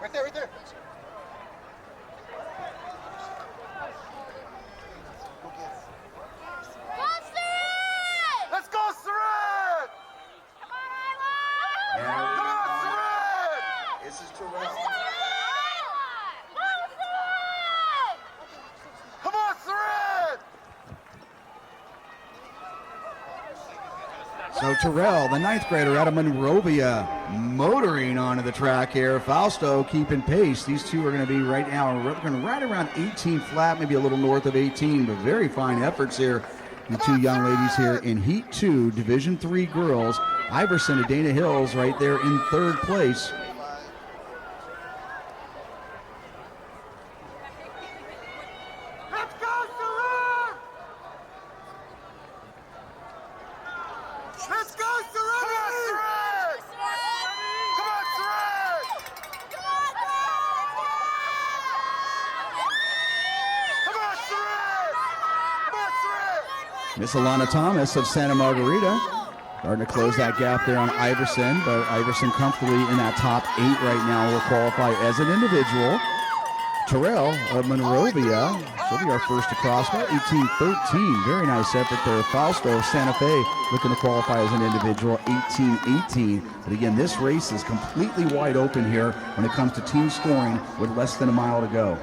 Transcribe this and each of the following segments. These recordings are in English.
Right there, right there. Let's go, Saran! Come on, Isla! Come on, Saran! This is Terrell. Come on, Saran! So Terrell, the 9th grader out of Monrovia, motoring onto the track here. Fausto keeping pace. These two are going to be right now right around 18 flat, maybe a little north of 18, but very fine efforts here. The two young ladies here in Heat 2, Division III girls. Iverson of Dana Hills right there in 3rd place. Let's go, Saran! Let's go, Saran! Come on, Saran! Come on, Saran! Come on, Saran! Come on, Saran! Miss Alana Thomas of Santa Margarita starting to close that gap there on Iverson, but Iverson comfortably in that top 8 right now will qualify as an individual. Terrell of Monrovia, she'll be our first to cross, about 18-13. Very nice effort there. Fausto of Santa Fe looking to qualify as an individual, 18-18. But again, this race is completely wide open here when it comes to team scoring with less than a mile to go.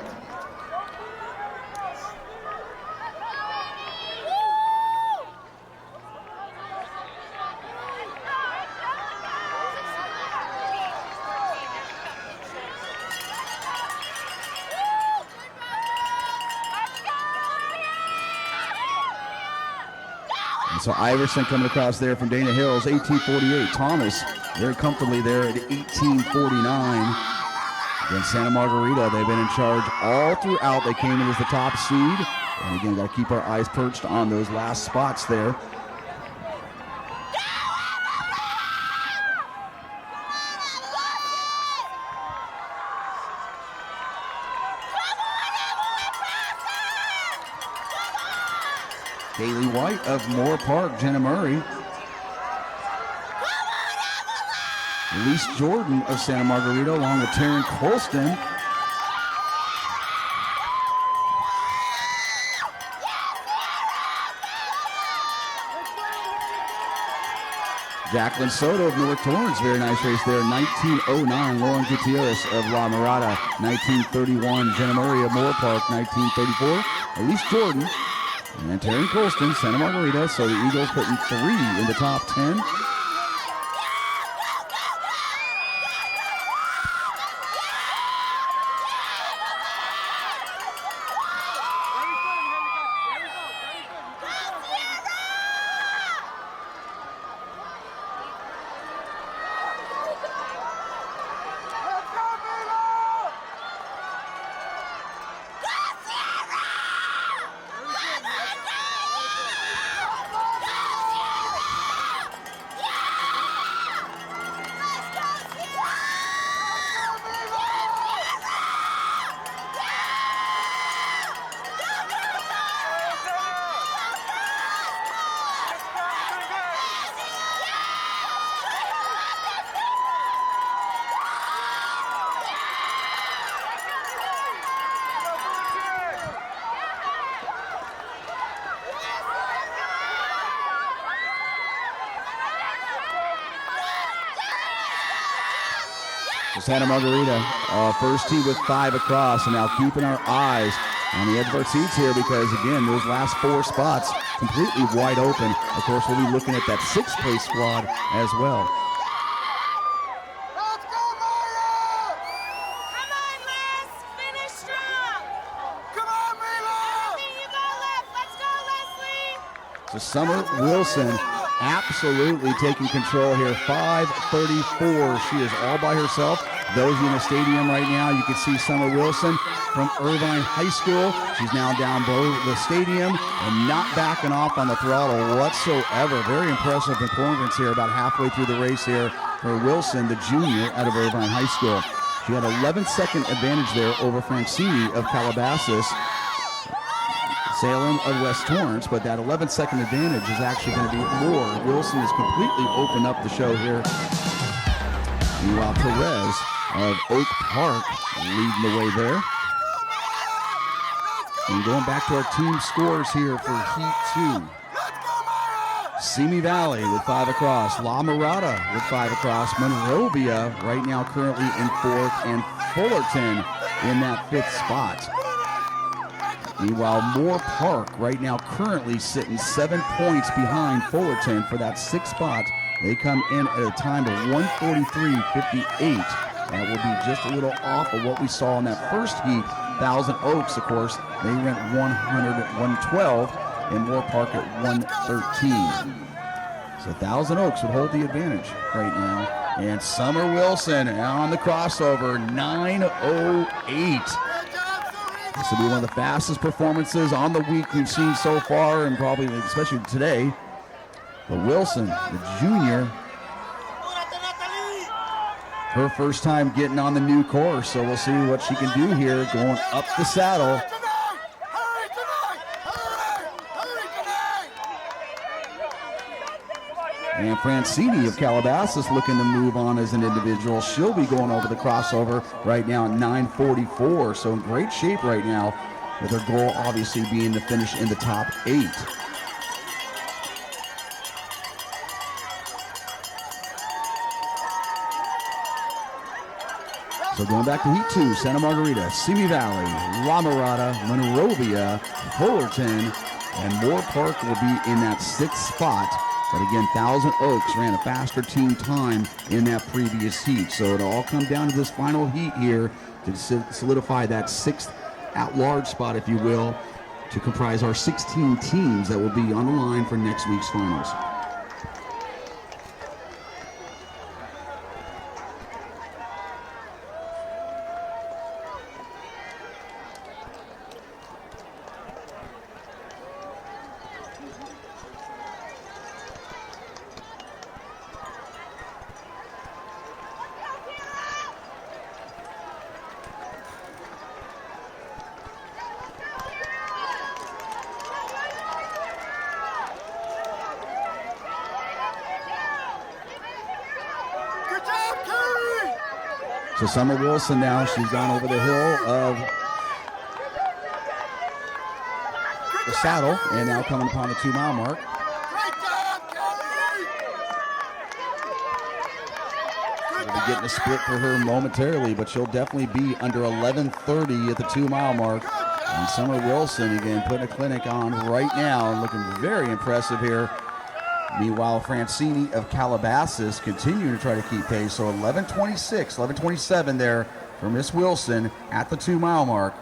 So Iverson coming across there from Dana Hills, 18:48. Thomas very comfortably there at 18:49. Again, Santa Margarita, they've been in charge all throughout. They came in as the top seed. And again, got to keep our eyes perched on those last spots there. Kaylee White of Moore Park, Jenna Murray. Elise Jordan of Santa Margarita along with Taryn Colston. Jacqueline Soto of North Torrance, very nice race there. 19:09, Lauren Gutierrez of La Mirada. 19:31, Jenna Murray of Moore Park. 19:34, Elise Jordan. And then Taryn Colston, Santa Margarita. So the Eagles putting 3 in the top 10. Santa Margarita, first tee with 5 across, and now keeping our eyes on the edge of our seats here because, again, those last 4 spots completely wide open. Of course, we'll be looking at that 6th place squad as well. Let's go, Mara! Come on, Liz! Finish strong! Come on, Mila! Everything you got left! Let's go, Leslie! So Summer Wilson absolutely taking control here. 5:34. She is all by herself. Those in the stadium right now, you can see Summer Wilson from Irvine High School. She's now down below the stadium and not backing off on the throttle whatsoever. Very impressive performance here about halfway through the race here for Wilson, the junior out of Irvine High School. She had 11-second advantage there over Francini of Calabasas, Salem of West Torrance, but that 11-second advantage is actually going to be more. Wilson has completely opened up the show here. Meanwhile, Perez of Oak Park leading the way there. And going back to our team scores here for Heat 2. Simi Valley with 5 across. La Mirada with 5 across. Monrovia right now currently in 4th, and Fullerton in that 5th spot. Meanwhile, Moore Park right now currently sitting 7 points behind Fullerton for that 6th spot. They come in at a time of 1:43.58. That will be just a little off of what we saw in that first heat. Thousand Oaks, of course, they went 112, and Moore Park at 113. So Thousand Oaks would hold the advantage right now. And Summer Wilson on the crossover, 9:08. This will be one of the fastest performances on the week we've seen so far, and probably especially today. But Wilson, the junior, her first time getting on the new course, so we'll see what she can do here going up the saddle. And Francini of Calabasas looking to move on as an individual. She'll be going over the crossover right now at 9:44. So in great shape right now, with her goal obviously being to finish in the top 8. So going back to Heat 2, Santa Margarita, Simi Valley, La Mirada, Monrovia, Fullerton, and Moore Park will be in that 6th spot. But again, Thousand Oaks ran a faster team time in that previous heat. So it'll all come down to this final heat here to solidify that 6th at-large spot, if you will, to comprise our 16 teams that will be on the line for next week's finals. So Summer Wilson now, she's gone over the hill of the saddle and now coming upon the 2-mile mark. We'll be getting a split for her momentarily, but she'll definitely be under 11:30 at the 2-mile mark. And Summer Wilson again putting a clinic on right now and looking very impressive here. Meanwhile, Francini of Calabasas continuing to try to keep pace. So 11:26, 11:27 there for Miss Wilson at the 2-mile mark.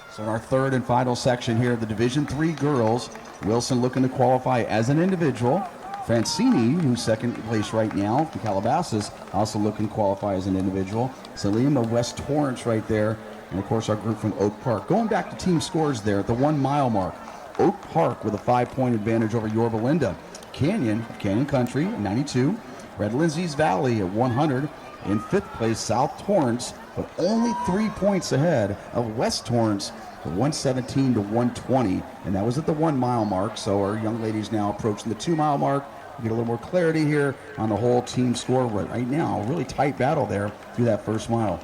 So in our third and final section here, the Division III girls, Wilson looking to qualify as an individual. Francini, who's second place right now for Calabasas, also looking to qualify as an individual. Salim of West Torrance right there. And of course our group from Oak Park. Going back to team scores there at the 1-mile mark. Oak Park with a 5-point advantage over Yorba Linda. Canyon Country, 92. Red Lindsay's Valley at 100. In 5th place, South Torrance, but only 3 points ahead of West Torrance 117 to 120, and that was at the 1 mile mark. So our young ladies now approaching the 2 mile mark. We get a little more clarity here on the whole team score right now. Really tight battle there through that first mile.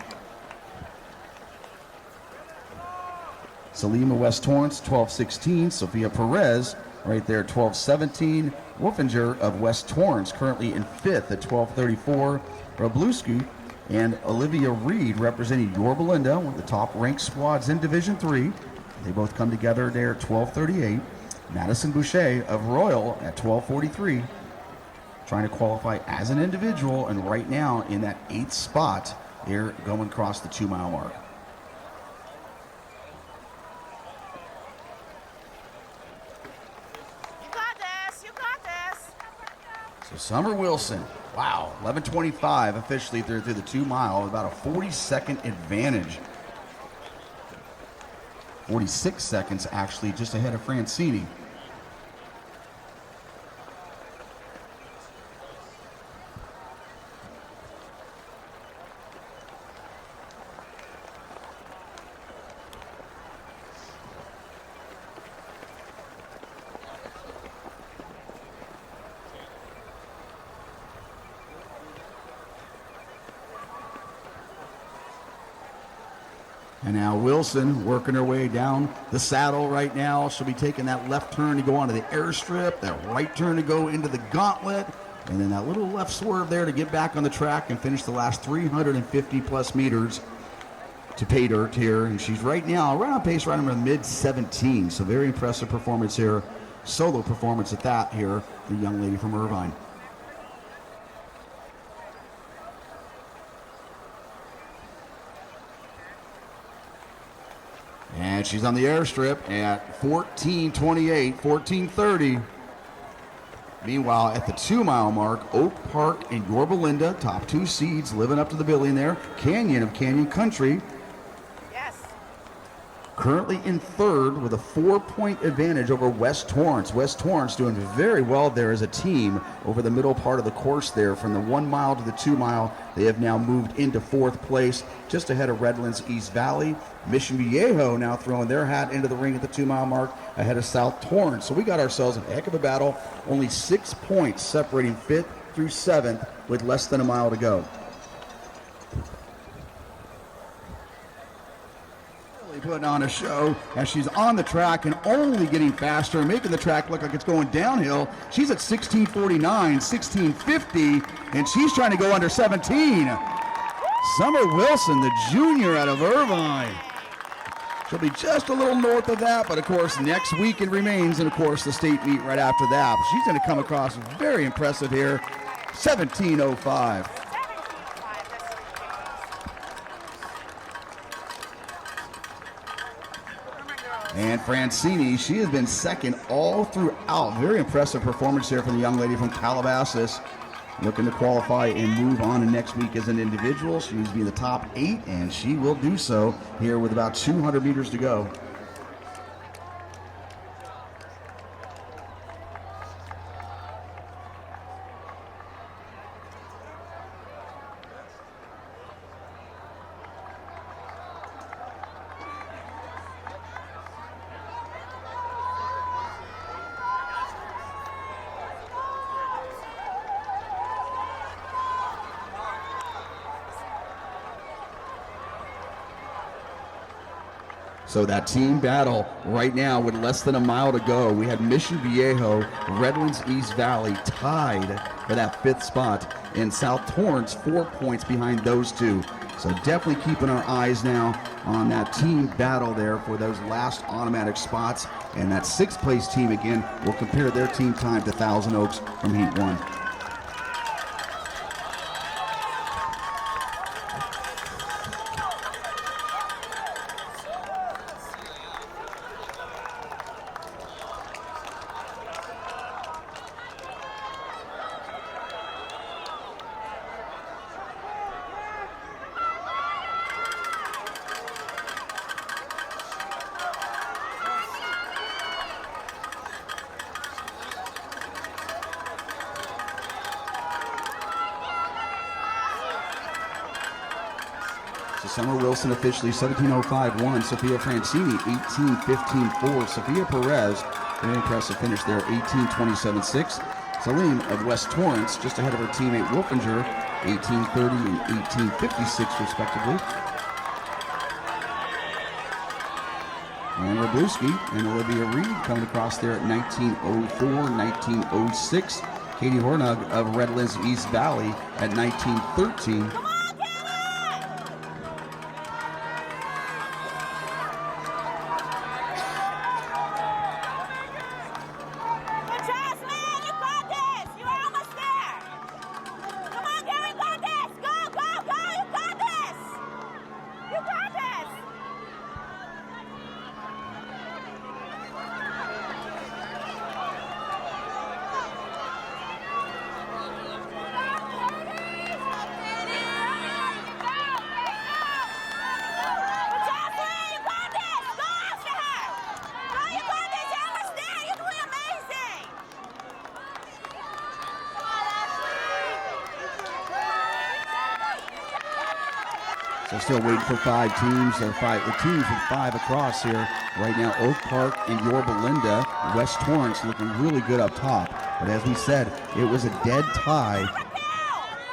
Salima West Torrance, 12:16. Sophia Perez right there, 12:17. Wolfinger of West Torrance currently in 5th at 12:34. Rabluski and Olivia Reed representing Yorba Linda, one of the top ranked squads in Division 3. They both come together there at 12:38. Madison Boucher of Royal at 12:43. Trying to qualify as an individual, and right now in that 8th spot, they're going across the 2 mile mark. You got this. You got this. So Summer Wilson, wow, 11:25 officially through the 2 mile, about a 40-second advantage. 46 seconds actually just ahead of Francini. And now Wilson working her way down the saddle right now. She'll be taking that left turn to go onto the airstrip, that right turn to go into the gauntlet, and then that little left swerve there to get back on the track and finish the last 350 plus meters to pay dirt here. And she's right now right on pace, right around mid-17. So very impressive performance here. Solo performance at that here, the young lady from Irvine. And she's on the airstrip at 14:28, 14:30. Meanwhile, at the 2 mile mark, Oak Park and Yorba Linda, top 2 seeds, living up to the billing there. Canyon of Canyon Country, Yes. currently in 3rd with a 4-point advantage over West Torrance. West Torrance doing very well there as a team over the middle part of the course there. From the 1 mile to the 2 mile, they have now moved into 4th place, just ahead of Redlands East Valley. Mission Viejo now throwing their hat into the ring at the 2 mile mark ahead of South Torrance. So we got ourselves a heck of a battle. Only 6 points separating 5th through 7th with less than a mile to go. Really putting on a show as she's on the track and only getting faster, making the track look like it's going downhill. She's at 16:49, 16:50, and she's trying to go under 17. Summer Wilson, the junior out of Irvine. She'll be just a little north of that, but of course next weekend remains, and of course the state meet right after that. But she's going to come across very impressive here, 17:05. And Francini, she has been second all throughout. Very impressive performance here from the young lady from Calabasas. Looking to qualify and move on to next week as an individual. She needs to be in the top 8, and she will do so here with about 200 meters to go. So that team battle right now with less than a mile to go. We had Mission Viejo, Redlands East Valley tied for that 5th spot, and South Torrance 4 points behind those two. So definitely keeping our eyes now on that team battle there for those last automatic spots. And that 6th place team again will compare their team time to Thousand Oaks from Heat 1. So Summer Wilson officially 17:05.1. Sophia Francini 18:15.4. Sophia Perez, very impressive finish there, 18:27.6. Salim of West Torrance just ahead of her teammate Wolfinger, 18:30 and 18:56 respectively. And Rabluski and Olivia Reed coming across there at 19:04, 19:06. Katie Hornug of Redlands East Valley at 19:13. So still waiting for five teams, the teams with five across here. Right now, Oak Park and Yorba Linda, West Torrance looking really good up top. But as we said, it was a dead tie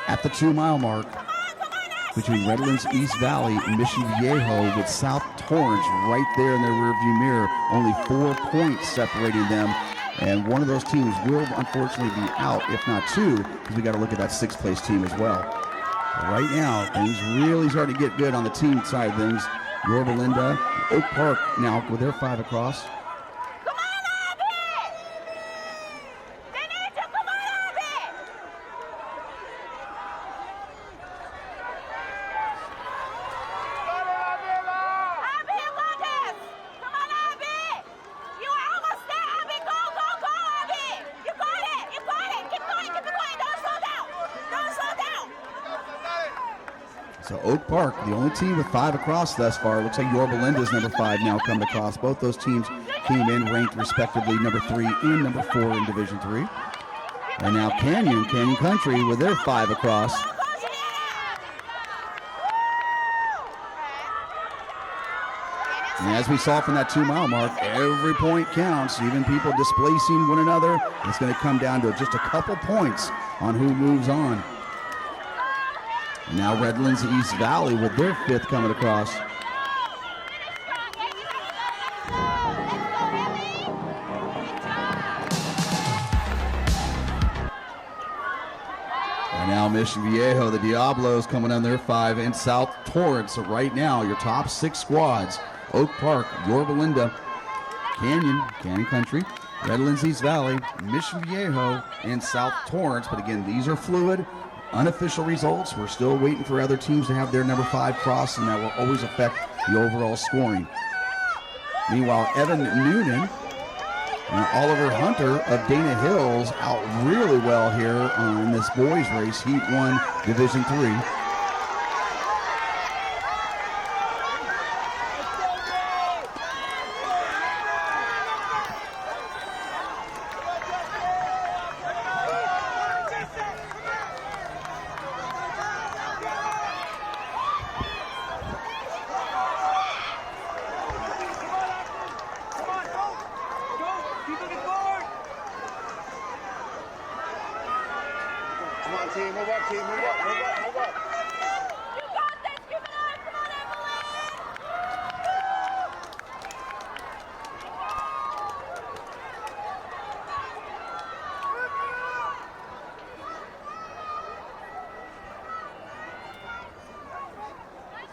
at the 2 mile mark between Redlands East Valley and Mission Viejo, with South Torrance right there in their rearview mirror. Only 4 points separating them. And one of those teams will unfortunately be out, if not two, because we got to look at that 6th place team as well. Right now, things really starting to get good on the team side of things. Yorba Linda, Oak Park now with their 5 across. Come on, Abby! They need you! Come on, Abby! Abby, you got this! Come on, Abby! You are almost there, Abby! Go, go, go, Abby! You got it! You got it! Keep going, keep going! Don't slow down! Don't slow down! So Oak Park, the only team with 5 across thus far. Looks like Yorba Linda's number 5 now coming across. Both those teams came in ranked respectively number 3 and number 4 in Division 3. And now Canyon Country with their 5 across. And as we saw from that 2 mile mark, every point counts, even people displacing one another. It's going to come down to just a couple points on who moves on. Now Redlands East Valley with their 5th coming across. And now Mission Viejo, the Diablos coming on their 5, and South Torrance. So right now, your top 6 squads: Oak Park, Yorba Linda, Canyon Country, Redlands East Valley, Mission Viejo, and South Torrance. But again, these are fluid, unofficial results. We're still waiting for other teams to have their number 5 cross, and that will always affect the overall scoring. Meanwhile, Evan Noonan and Oliver Hunter of Dana Hills out really well here on this boys race, Heat 1, Division 3.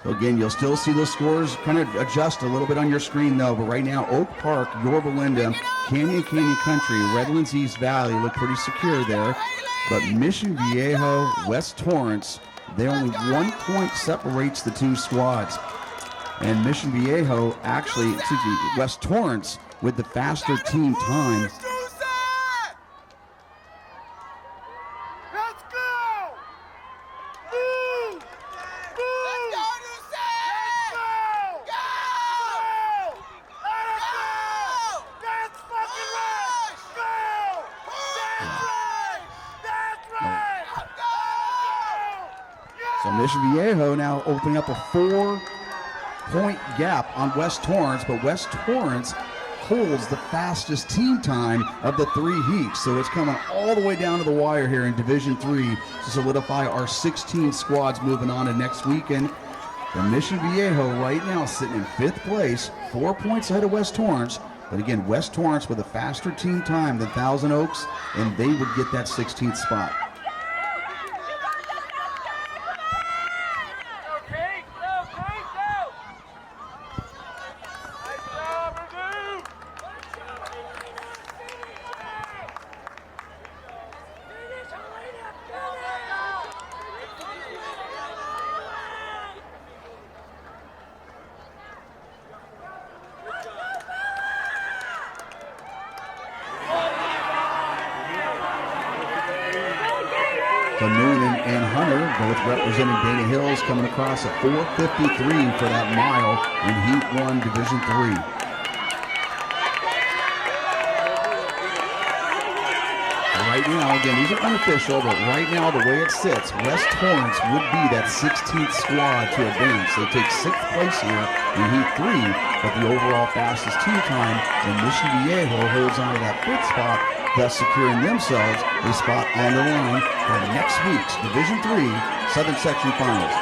So again, you'll still see those scores kind of adjust a little bit on your screen though, but right now Oak Park, Yorba Linda, Canyon Country, Redlands East Valley look pretty secure there. But Mission Viejo, West Torrance, they only 1 point separates the 2 squads. And Mission Viejo West Torrance with the faster team time. So So Mission Viejo now opening up a 4-point gap on West Torrance, but West Torrance holds the fastest team time of the 3 heats. So it's coming all the way down to the wire here in Division 3 to solidify our 16 squads moving on to next weekend. The Mission Viejo right now sitting in 5th place, 4 points ahead of West Torrance. But again, West Torrance with a faster team time than Thousand Oaks, and they would get that 16th spot. So Noonan and Hunter both representing Dana Hills, coming across at 4:53 for that mile in Heat 1, Division 3. Right now, again, these are unofficial, but right now, the way it sits, West Torrance would be that 16th squad to advance. They take 6th place here in Heat 3, but the overall fastest team time, and Mission Viejo holds on to that 5th spot, thus securing themselves a spot on the line for next week's Division 3 Southern Section Finals.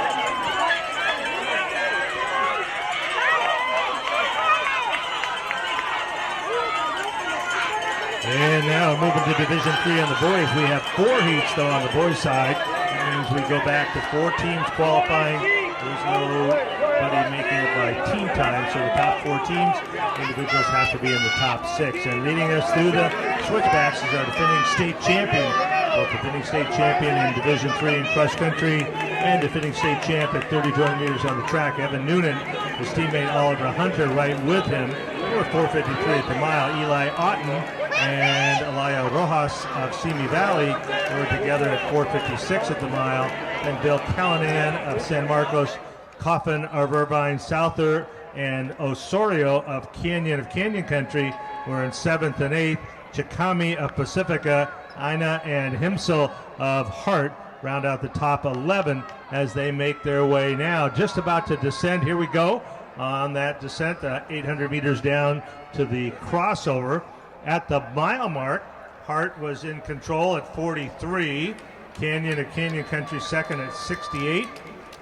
And now moving to Division 3 on the boys. We have 4 heats though on the boys side. That means we go back to 4 teams qualifying. There's nobody making it by team time, so the top 4 teams, individuals have to be in the top 6. And leading us through the Switchbacks is our defending state champion, both defending state champion in Division 3 in cross country and defending state champ at 30 200 meters on the track. Evan Noonan, his teammate Oliver Hunter right with him. They were 4:53 at the mile. Eli Otten and Elia Rojas of Simi Valley were together at 4:56 at the mile. And Bill Callanan of San Marcos, Coffin of Irvine, Souther, and Osorio of Canyon Country were in 7th and 8th. Chicami of Pacifica, Ina and Himsel of Hart round out the top 11 as they make their way now. Just about to descend. Here we go on that descent, 800 meters down to the crossover. At the mile mark, Hart was in control at 43. Canyon of Canyon Country second at 68.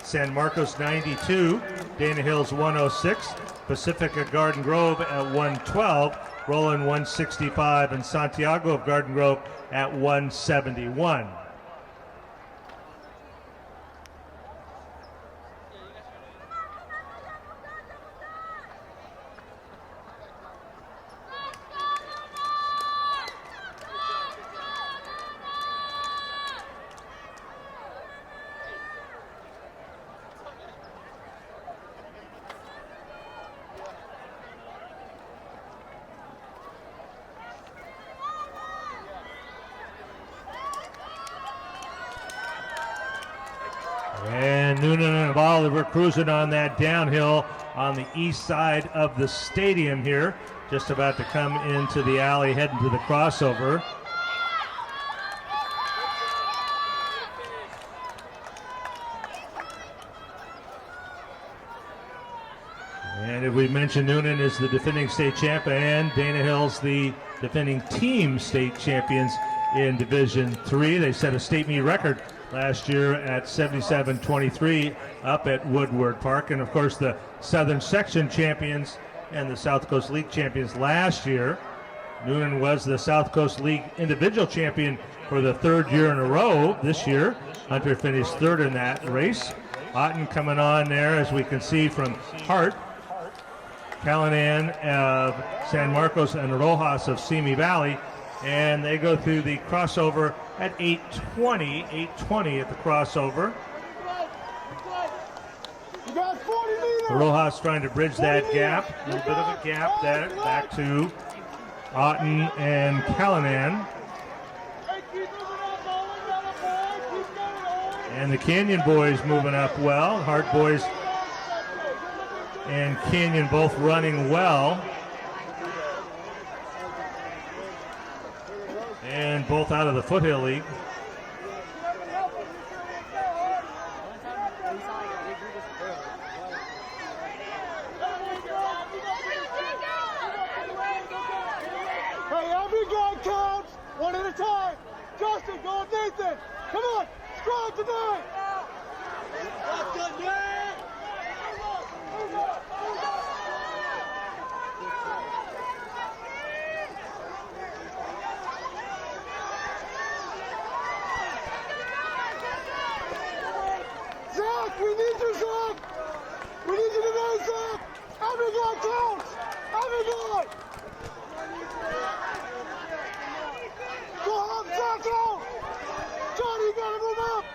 San Marcos 92. Dana Hills 106. Pacifica Garden Grove at 112. Roland 165. And Santiago of Garden Grove at 171. And Noonan and Oliver cruising on that downhill on the east side of the stadium here. Just about to come into the alley, heading to the crossover. And if we mentioned, Noonan is the defending state champ and Dana Hills the defending team state champions in Division 3. They set a state meet record last year at 77-23 up at Woodward Park. And of course the Southern Section champions and the South Coast League champions last year. Noonan was the South Coast League individual champion for the 3rd year in a row this year. Hunter finished 3rd in that race. Otten coming on there, as we can see, from Hart. Callanan of San Marcos and Rojas of Simi Valley. And they go through the crossover at 8:20 at the crossover. Rojas trying to bridge that gap, a little bit of a gap there, back to Otten and Callanan. And the Canyon boys moving up well. Hart boys and Canyon both running well. And both out of the Foothill League. One at a time. Justin, go with Nathan. Come on. Strong tonight. That's good, Nate. Zach, we need you, Zach. We need you to know, Zach. Every guy counts. Every guy. Go up, Zach, out. Johnny, you gotta move up.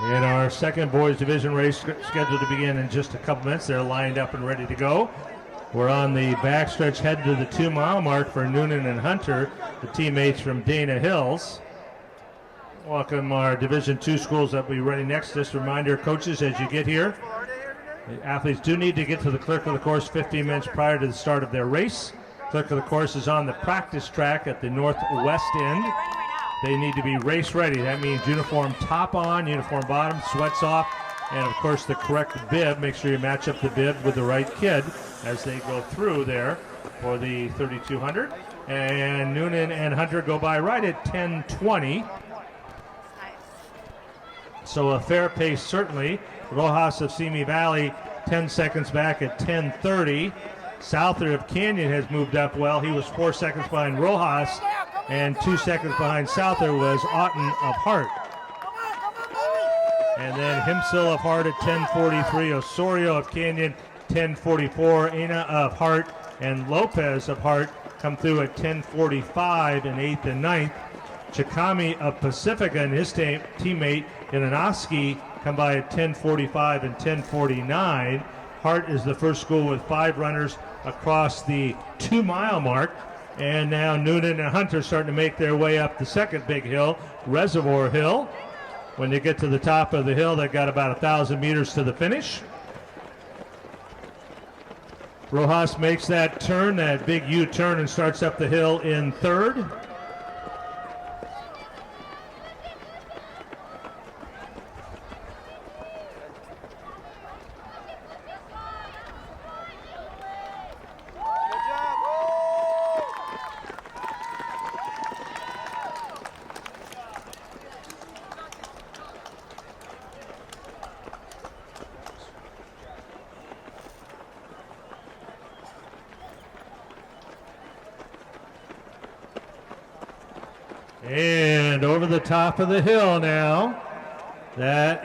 In our second boys division race scheduled to begin in just a couple minutes, they're lined up and ready to go. We're on the backstretch heading to the 2 mile mark for Noonan and Hunter, the teammates from Dana Hills. Welcome our Division II schools that will be running next. Just a reminder, coaches, as you get here, the athletes do need to get to the clerk of the course 15 minutes prior to the start of their race. Clerk of the course is on the practice track at the northwest end. They need to be race ready. That means uniform top on, uniform bottom, sweats off, and of course the correct bib. Make sure you match up the bib with the right kid as they go through there for the 3200. And Noonan and Hunter go by right at 10:20. So a fair pace certainly. Rojas of Simi Valley 10 seconds back at 10:30. Souther of Canyon has moved up well. He was 4 seconds behind Rojas, and 2 seconds behind Souther was Otten of Hart. And then Himsil of Hart at 10:43. Osorio of Canyon 10:44. Ana of Hart and Lopez of Hart come through at 10:45 in 8th and 9th. Chikami of Pacifica and his teammate Inanoski come by at 10:45 and 10:49. Hart is the first school with 5 runners across the 2 mile mark. And now Noonan and Hunter starting to make their way up the second big hill, Reservoir Hill. When they get to the top of the hill, they've got about 1,000 meters to the finish. Rojas makes that turn, that big U-turn, and starts up the hill in third. And over the top of the hill now. That